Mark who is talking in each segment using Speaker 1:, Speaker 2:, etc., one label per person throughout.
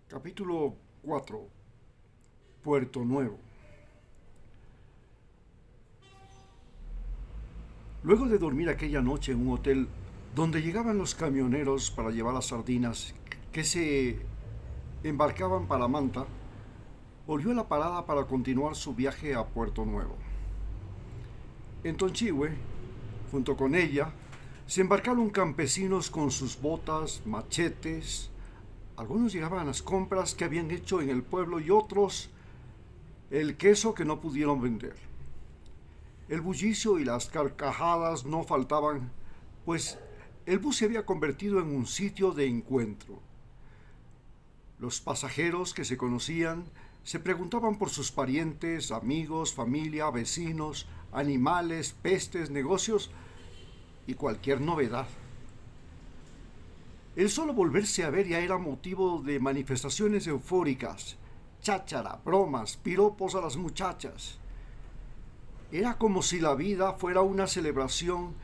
Speaker 1: Capítulo 4. Puerto Nuevo. Luego de dormir aquella noche en un hotel donde llegaban los camioneros para llevar las sardinas que se embarcaban para Manta, volvió a la parada para continuar su viaje a Puerto Nuevo. En Tonchihue, junto con ella, se embarcaron campesinos con sus botas, machetes. Algunos llegaban a las compras que habían hecho en el pueblo y otros el queso que no pudieron vender. El bullicio y las carcajadas no faltaban, pues el bus se había convertido en un sitio de encuentro. Los pasajeros que se conocían se preguntaban por sus parientes, amigos, familia, vecinos, animales, pestes, negocios y cualquier novedad. El solo volverse a ver ya era motivo de manifestaciones eufóricas, cháchara, bromas, piropos a las muchachas. Era como si la vida fuera una celebración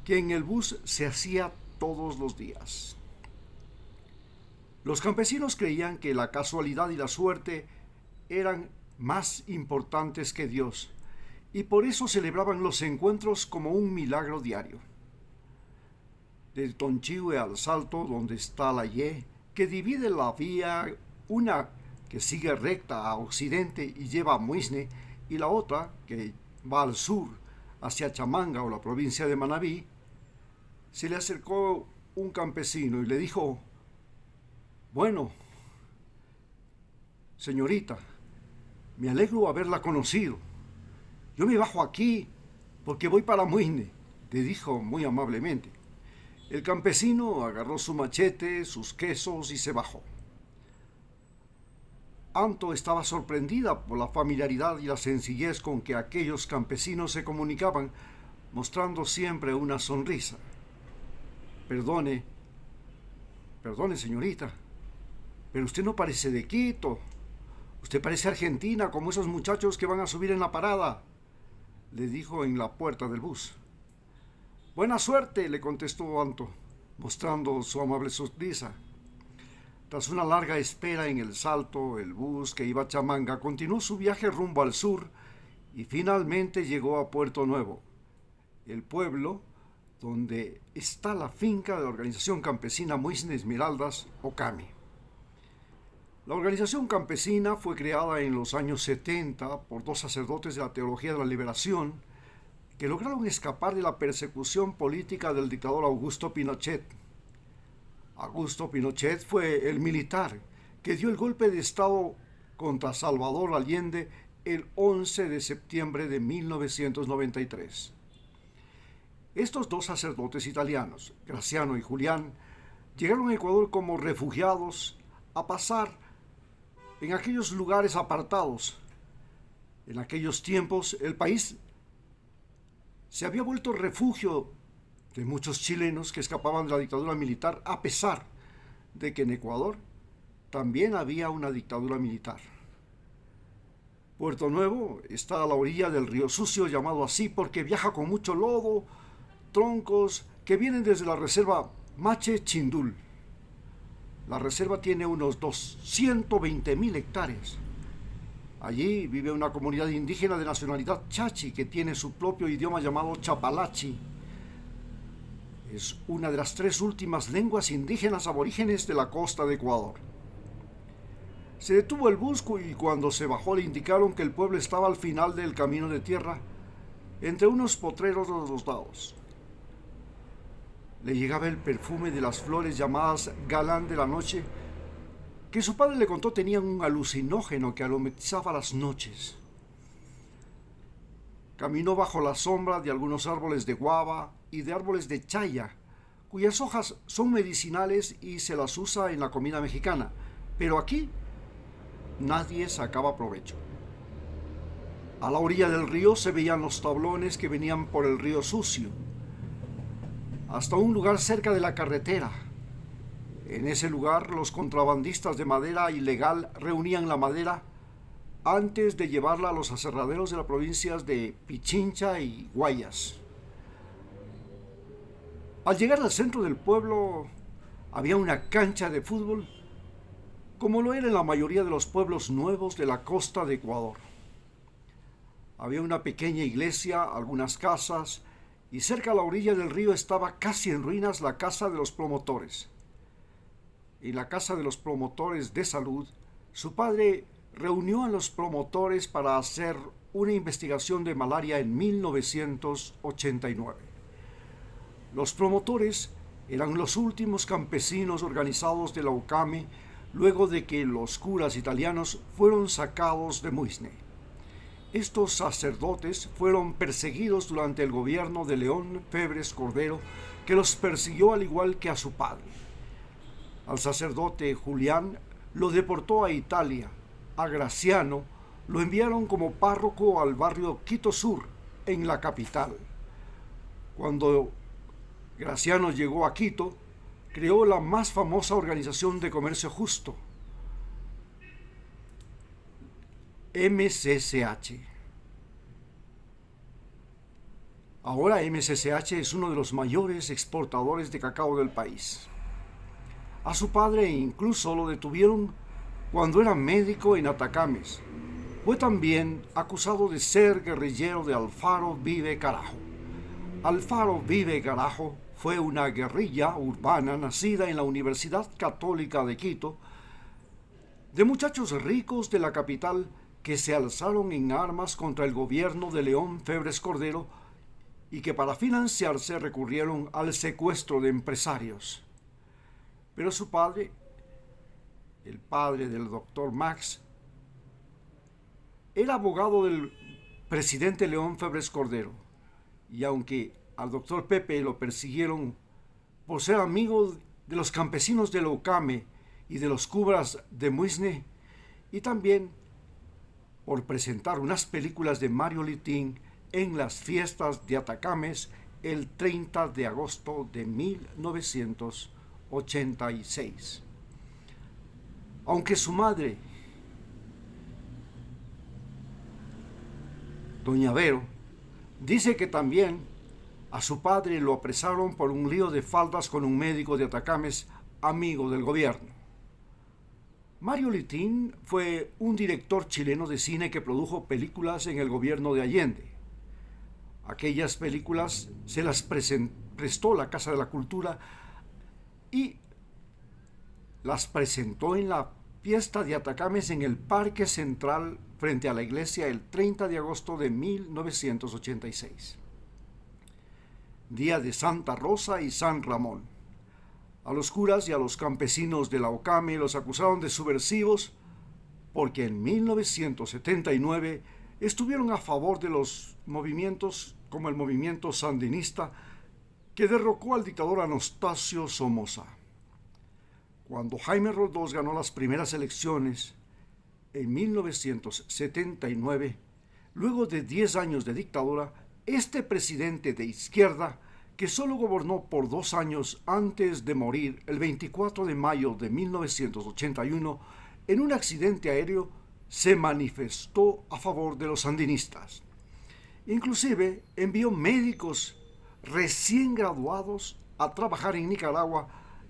Speaker 1: que en el bus se hacía todos los días. Los campesinos creían que la casualidad y la suerte eran más importantes que Dios, y por eso celebraban los encuentros como un milagro diario. De Tonchihue al Salto, donde está la Y, que divide la vía, una que sigue recta a occidente y lleva a Muisne, y la otra que va al sur, hacia Chamanga o la provincia de Manabí, se le acercó un campesino y le dijo: «Bueno, señorita, me alegro haberla conocido. Yo me bajo aquí porque voy para Muisne», le dijo muy amablemente. El campesino agarró su machete, sus quesos y se bajó. Anto estaba sorprendida por la familiaridad y la sencillez con que aquellos campesinos se comunicaban, mostrando siempre una sonrisa. Perdone, señorita, pero usted no parece de Quito. Usted parece argentina, como esos muchachos que van a subir en la parada», le dijo en la puerta del bus. «Buena suerte», le contestó Anto, mostrando su amable sonrisa. Tras una larga espera en el Salto, el bus que iba a Chamanga continuó su viaje rumbo al sur y finalmente llegó a Puerto Nuevo, el pueblo donde está la finca de la organización campesina Muisne Esmeraldas, OCAMI. La organización campesina fue creada en los años 70 por dos sacerdotes de la Teología de la Liberación que lograron escapar de la persecución política del dictador Augusto Pinochet. Augusto Pinochet fue el militar que dio el golpe de Estado contra Salvador Allende el 11 de septiembre de 1993. Estos dos sacerdotes italianos, Graciano y Julián, llegaron a Ecuador como refugiados a pasar en aquellos lugares apartados. En aquellos tiempos el país se había vuelto refugio de muchos chilenos que escapaban de la dictadura militar, a pesar de que en Ecuador también había una dictadura militar. Puerto Nuevo está a la orilla del río Sucio, llamado así porque viaja con mucho lodo, troncos que vienen desde la reserva Mache Chindul. La reserva tiene unos 220.000 hectáreas. Allí vive una comunidad indígena de nacionalidad chachi que tiene su propio idioma llamado chapalachi. Es una de las tres últimas lenguas indígenas aborígenes de la costa de Ecuador. Se detuvo el bus y cuando se bajó le indicaron que el pueblo estaba al final del camino de tierra, entre unos potreros de los lados. Le llegaba el perfume de las flores llamadas galán de la noche, que su padre le contó tenían un alucinógeno que aromatizaba las noches. Caminó bajo la sombra de algunos árboles de guava y de árboles de chaya, cuyas hojas son medicinales y se las usa en la comida mexicana, pero aquí nadie sacaba provecho. A la orilla del río se veían los tablones que venían por el río Sucio, hasta un lugar cerca de la carretera. En ese lugar los contrabandistas de madera ilegal reunían la madera antes de llevarla a los aserraderos de las provincias de Pichincha y Guayas. Al llegar al centro del pueblo había una cancha de fútbol como lo era en la mayoría de los pueblos nuevos de la costa de Ecuador. Había una pequeña iglesia, algunas casas, y cerca a la orilla del río estaba casi en ruinas la casa de los promotores. En la casa de los promotores de salud, su padre reunió a los promotores para hacer una investigación de malaria en 1989. Los promotores eran los últimos campesinos organizados de la UCAME luego de que los curas italianos fueron sacados de Muisne. Estos sacerdotes fueron perseguidos durante el gobierno de León Febres Cordero, que los persiguió al igual que a su padre. Al sacerdote Julián lo deportó a Italia. A Graciano lo enviaron como párroco al barrio Quito Sur, en la capital. Cuando Graciano llegó a Quito, creó la más famosa organización de comercio justo, MCCH. Ahora MCCH es uno de los mayores exportadores de cacao del país. A su padre incluso lo detuvieron cuando era médico en Atacames. Fue también acusado de ser guerrillero de Alfaro Vive Carajo. Alfaro Vive Carajo fue una guerrilla urbana nacida en la Universidad Católica de Quito, de muchachos ricos de la capital que se alzaron en armas contra el gobierno de León Febres Cordero y que para financiarse recurrieron al secuestro de empresarios. Pero su padre, el padre del doctor Max, era abogado del presidente León Febres Cordero, y aunque al doctor Pepe lo persiguieron por ser amigo de los campesinos de la UCAME y de los curas de Muisne, y también por presentar unas películas de Mario Litín en las fiestas de Atacames el 30 de agosto de 1986. Aunque su madre, doña Vero, dice que también a su padre lo apresaron por un lío de faldas con un médico de Atacames, amigo del gobierno. Mario Litín fue un director chileno de cine que produjo películas en el gobierno de Allende. Aquellas películas se las prestó la Casa de la Cultura y las presentó en la fiesta de Atacames en el Parque Central frente a la iglesia el 30 de agosto de 1986. Día de Santa Rosa y San Ramón. A los curas y a los campesinos de la UCAME los acusaron de subversivos porque en 1979 estuvieron a favor de los movimientos como el movimiento sandinista que derrocó al dictador Anastasio Somoza. Cuando Jaime Roldós ganó las primeras elecciones en 1979, luego de 10 años de dictadura, este presidente de izquierda, que solo gobernó por 2 años antes de morir el 24 de mayo de 1981 en un accidente aéreo, se manifestó a favor de los sandinistas. Inclusive envió médicos recién graduados a trabajar en Nicaragua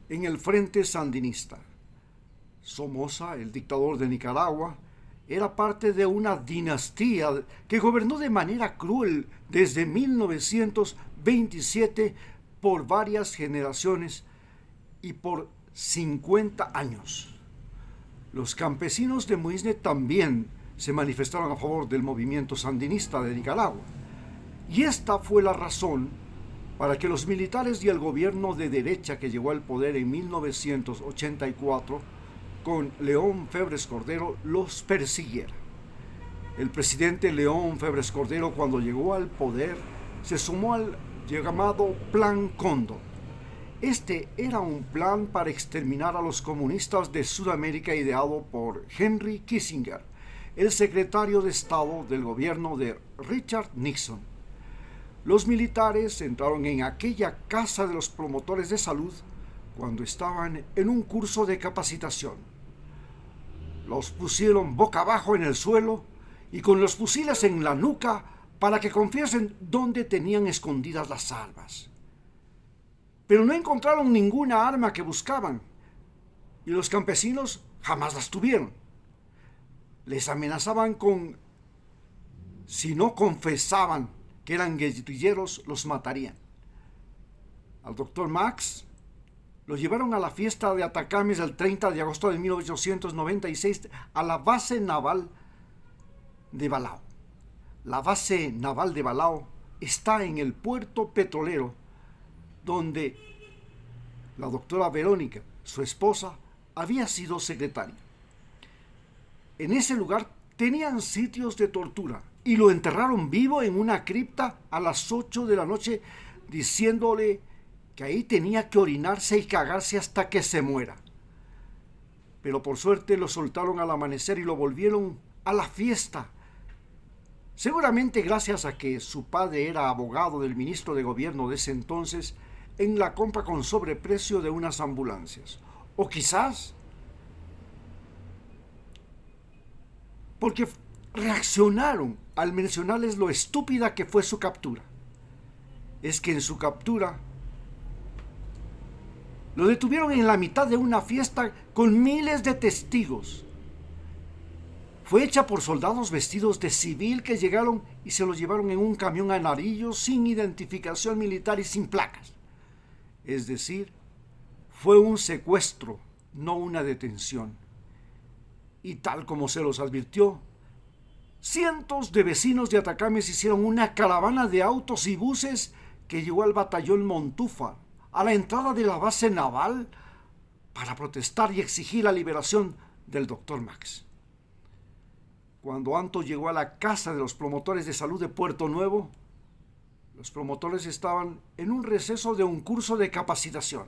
Speaker 1: en el Frente Sandinista. Somoza, el dictador de Nicaragua, era parte de una dinastía que gobernó de manera cruel desde 1927 por varias generaciones y por 50 años. Los campesinos de Muisne también se manifestaron a favor del movimiento sandinista de Nicaragua. Y esta fue la razón para que los militares y el gobierno de derecha que llegó al poder en 1984 con León Febres Cordero los persiguiera. El presidente León Febres Cordero, cuando llegó al poder, se sumó al llamado Plan Cóndor. Este era un plan para exterminar a los comunistas de Sudamérica ideado por Henry Kissinger, el secretario de Estado del gobierno de Richard Nixon. Los militares entraron en aquella casa de los promotores de salud cuando estaban en un curso de capacitación. Los pusieron boca abajo en el suelo y con los fusiles en la nuca para que confiesen dónde tenían escondidas las armas. Pero no encontraron ninguna arma que buscaban y los campesinos Jamás las tuvieron. Les amenazaban si no confesaban que eran guerrilleros, los matarían. Al doctor Max lo llevaron a la fiesta de Atacames el 30 de agosto de 1896 a la base naval de Balao. La base naval de Balao está en el puerto petrolero donde la doctora Verónica, su esposa, había sido secretaria. En ese lugar tenían sitios de tortura y lo enterraron vivo en una cripta a las 8 de la noche, diciéndole que ahí tenía que orinarse y cagarse hasta que se muera. Pero por suerte lo soltaron al amanecer y lo volvieron a la fiesta. Seguramente gracias a que su padre era abogado del ministro de gobierno de ese entonces en la compra con sobreprecio de unas ambulancias. O quizás porque reaccionaron al mencionarles lo estúpida que fue su captura. Es que en su captura lo detuvieron en la mitad de una fiesta con miles de testigos. Fue hecha por soldados vestidos de civil que llegaron y se lo llevaron en un camión a Narillo sin identificación militar y sin placas. Es decir, fue un secuestro, no una detención. Y tal como se los advirtió, cientos de vecinos de Atacames hicieron una caravana de autos y buses que llegó al batallón Montúfar, a la entrada de la base naval, para protestar y exigir la liberación del doctor Max. Cuando Anto llegó a la casa de los promotores de salud de Puerto Nuevo, los promotores estaban en un receso de un curso de capacitación.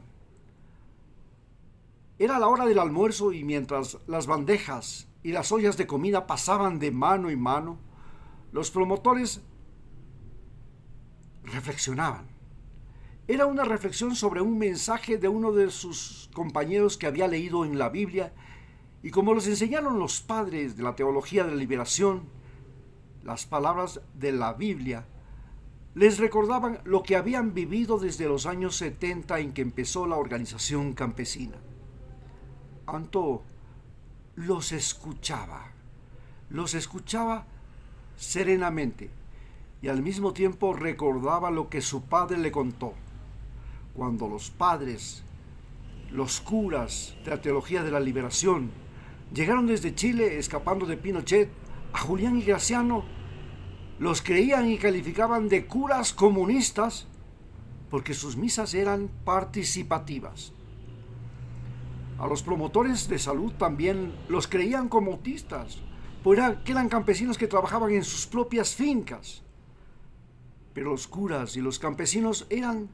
Speaker 1: Era la hora del almuerzo y mientras las bandejas y las ollas de comida pasaban de mano en mano, los promotores reflexionaban. Era una reflexión sobre un mensaje de uno de sus compañeros que había leído en la Biblia, y como les enseñaron los padres de la teología de la liberación, las palabras de la Biblia les recordaban lo que habían vivido desde los años 70 en que empezó la organización campesina. Anto los escuchaba serenamente y al mismo tiempo recordaba lo que su padre le contó. Cuando los padres, los curas de la teología de la liberación, llegaron desde Chile escapando de Pinochet, a Julián y Graciano los creían y calificaban de curas comunistas porque sus misas eran participativas. A los promotores de salud también los creían como autistas, porque eran campesinos que trabajaban en sus propias fincas. Pero los curas y los campesinos eran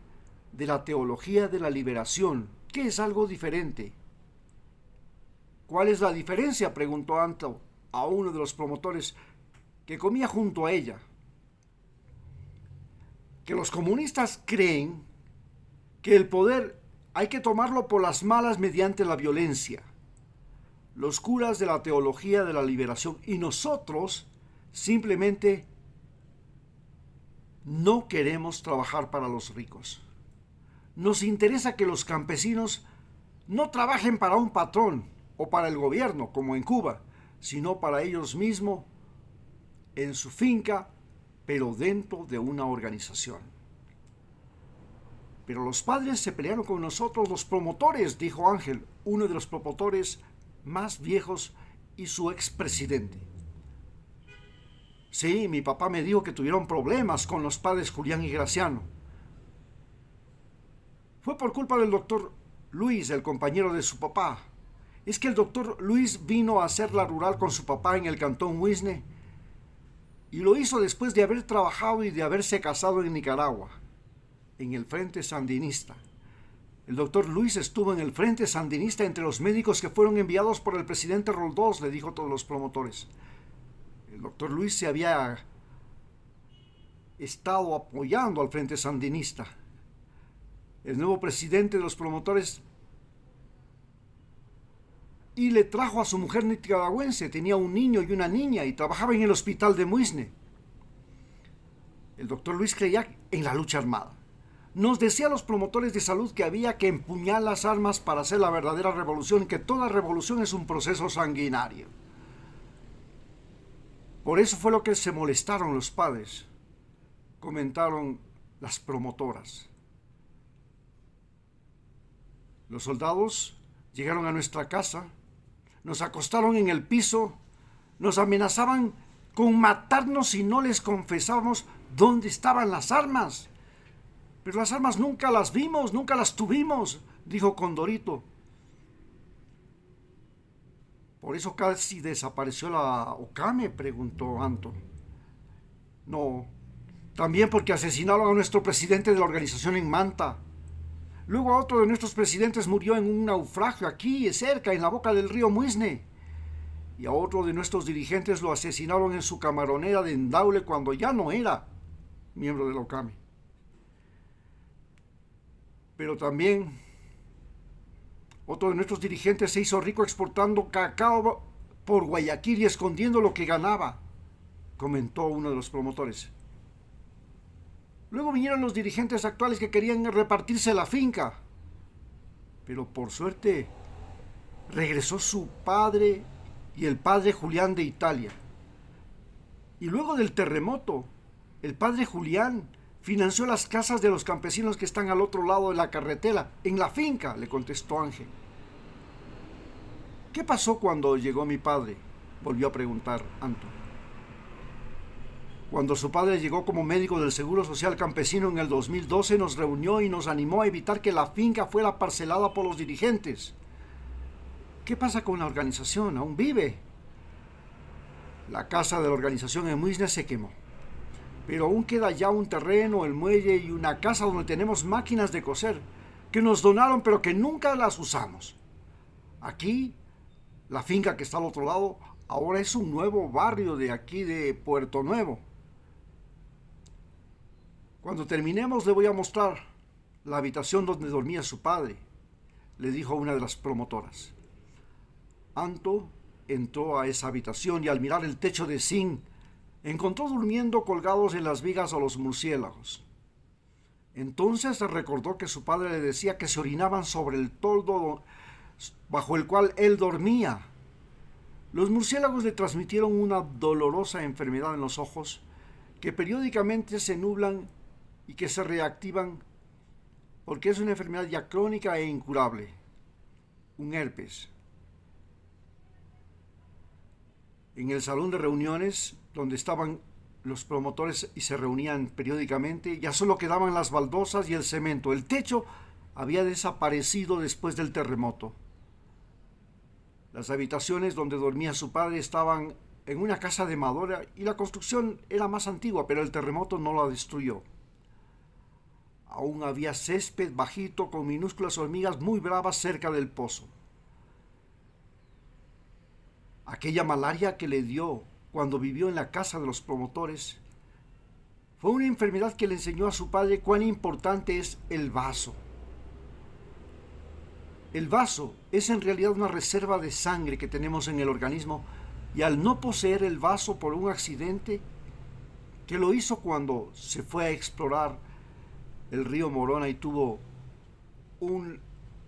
Speaker 1: de la teología de la liberación, que es algo diferente. ¿Cuál es la diferencia?, preguntó Anto a uno de los promotores que comía junto a ella. Que los comunistas creen que el poder hay que tomarlo por las malas mediante la violencia. Los curas de la teología de la liberación y nosotros simplemente no queremos trabajar para los ricos. Nos interesa que los campesinos no trabajen para un patrón o para el gobierno, como en Cuba, sino para ellos mismos, en su finca, pero dentro de una organización. Pero los padres se pelearon con nosotros, los promotores, dijo Ángel, uno de los promotores más viejos y su expresidente. Sí, mi papá me dijo que tuvieron problemas con los padres Julián y Graciano. Fue por culpa del doctor Luis, el compañero de su papá. Es que el doctor Luis vino a hacer la rural con su papá en el cantón Huisne y lo hizo después de haber trabajado y de haberse casado en Nicaragua, en el Frente Sandinista. El doctor Luis estuvo en el Frente Sandinista entre los médicos que fueron enviados por el presidente Roldós, le dijo a todos los promotores. El doctor Luis se había estado apoyando al Frente Sandinista. El nuevo presidente de los promotores y le trajo a su mujer nicaragüense, tenía un niño y una niña y trabajaba en el hospital de Muisne. El doctor Luis creía en la lucha armada. Nos decía a los promotores de salud que había que empuñar las armas para hacer la verdadera revolución y que toda revolución es un proceso sanguinario. Por eso fue lo que se molestaron los padres, comentaron las promotoras. Los soldados llegaron a nuestra casa, nos acostaron en el piso, nos amenazaban con matarnos si no les confesábamos dónde estaban las armas. Pero las armas nunca las vimos, nunca las tuvimos, dijo Condorito. ¿Por eso casi desapareció la Okame?, preguntó Anto. No, también porque asesinaron a nuestro presidente de la organización en Manta. Luego otro de nuestros presidentes murió en un naufragio aquí, cerca, en la boca del río Muisne. Y a otro de nuestros dirigentes lo asesinaron en su camaronera de Ndaule cuando ya no era miembro del Okame. Pero también otro de nuestros dirigentes se hizo rico exportando cacao por Guayaquil y escondiendo lo que ganaba, comentó uno de los promotores. Luego vinieron los dirigentes actuales que querían repartirse la finca. Pero por suerte regresó su padre y el padre Julián de Italia. Y luego del terremoto, el padre Julián financió las casas de los campesinos que están al otro lado de la carretera, en la finca, le contestó Ángel. ¿Qué pasó cuando llegó mi padre?, volvió a preguntar Anto. Cuando su padre llegó como médico del Seguro Social Campesino en el 2012, nos reunió y nos animó a evitar que la finca fuera parcelada por los dirigentes. ¿Qué pasa con la organización? ¿Aún vive? La casa de la organización en Muisne se quemó, pero aún queda ya un terreno, el muelle y una casa donde tenemos máquinas de coser que nos donaron pero que nunca las usamos. Aquí, la finca que está al otro lado, ahora es un nuevo barrio de aquí de Puerto Nuevo. Cuando terminemos le voy a mostrar la habitación donde dormía su padre, le dijo una de las promotoras. Anto entró a esa habitación y al mirar el techo de zinc, encontró durmiendo colgados en las vigas a los murciélagos. Entonces recordó que su padre le decía que se orinaban sobre el toldo bajo el cual él dormía. Los murciélagos le transmitieron una dolorosa enfermedad en los ojos que periódicamente se nublan y que se reactivan porque es una enfermedad ya crónica e incurable, un herpes. En el salón de reuniones, donde estaban los promotores y se reunían periódicamente, ya solo quedaban las baldosas y el cemento. El techo había desaparecido después del terremoto. Las habitaciones donde dormía su padre estaban en una casa de madera y la construcción era más antigua, pero el terremoto no la destruyó. Aún había césped bajito con minúsculas hormigas muy bravas cerca del pozo. Aquella malaria que le dio cuando vivió en la casa de los promotores fue una enfermedad que le enseñó a su padre cuán importante es el vaso. El vaso es en realidad una reserva de sangre que tenemos en el organismo y al no poseer el vaso por un accidente que lo hizo cuando se fue a explorar el río Morona y tuvo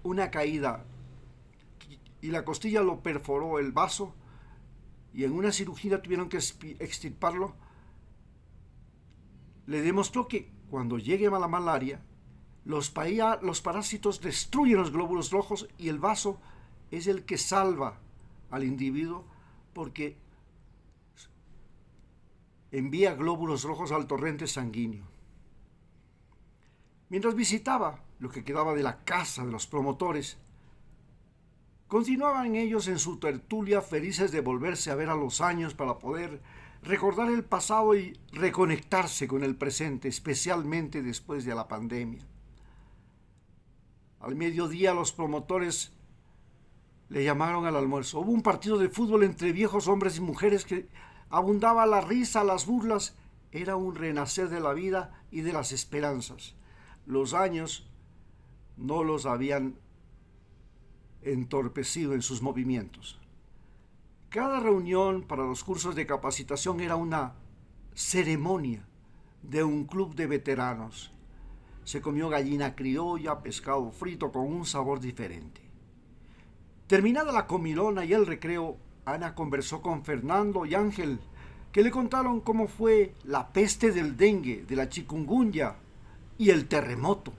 Speaker 1: una caída y la costilla lo perforó el vaso y en una cirugía tuvieron que extirparlo, le demostró que cuando llegue a la malaria, los parásitos destruyen los glóbulos rojos y el vaso es el que salva al individuo porque envía glóbulos rojos al torrente sanguíneo. Mientras visitaba lo que quedaba de la casa de los promotores, continuaban ellos en su tertulia felices de volverse a ver a los años para poder recordar el pasado y reconectarse con el presente, especialmente después de la pandemia. Al mediodía los promotores le llamaron al almuerzo. Hubo un partido de fútbol entre viejos hombres y mujeres que abundaba la risa, las burlas. Era un renacer de la vida y de las esperanzas. Los años no los habían entorpecido en sus movimientos. Cada reunión para los cursos de capacitación era una ceremonia de un club de veteranos. Se comió gallina criolla, pescado frito con un sabor diferente. Terminada la comilona y el recreo, Ana conversó con Fernando y Ángel, que le contaron cómo fue la peste del dengue, de la chikungunya y el terremoto.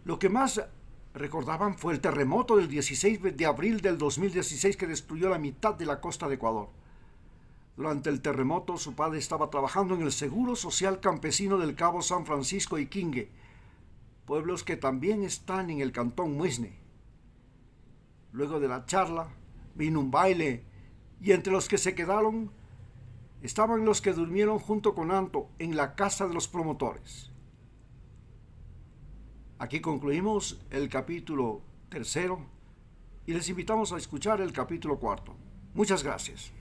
Speaker 1: Lo que más recordaban fue el terremoto del 16 de abril del 2016 que destruyó la mitad de la costa de Ecuador. Durante el terremoto, su padre estaba trabajando en el Seguro Social Campesino del Cabo San Francisco y Quingue, pueblos que también están en el cantón Muisne. Luego de la charla, vino un baile, y entre los que se quedaron estaban los que durmieron junto con Anto en la casa de los promotores. Aquí concluimos el capítulo 3 y les invitamos a escuchar el capítulo 4. Muchas gracias.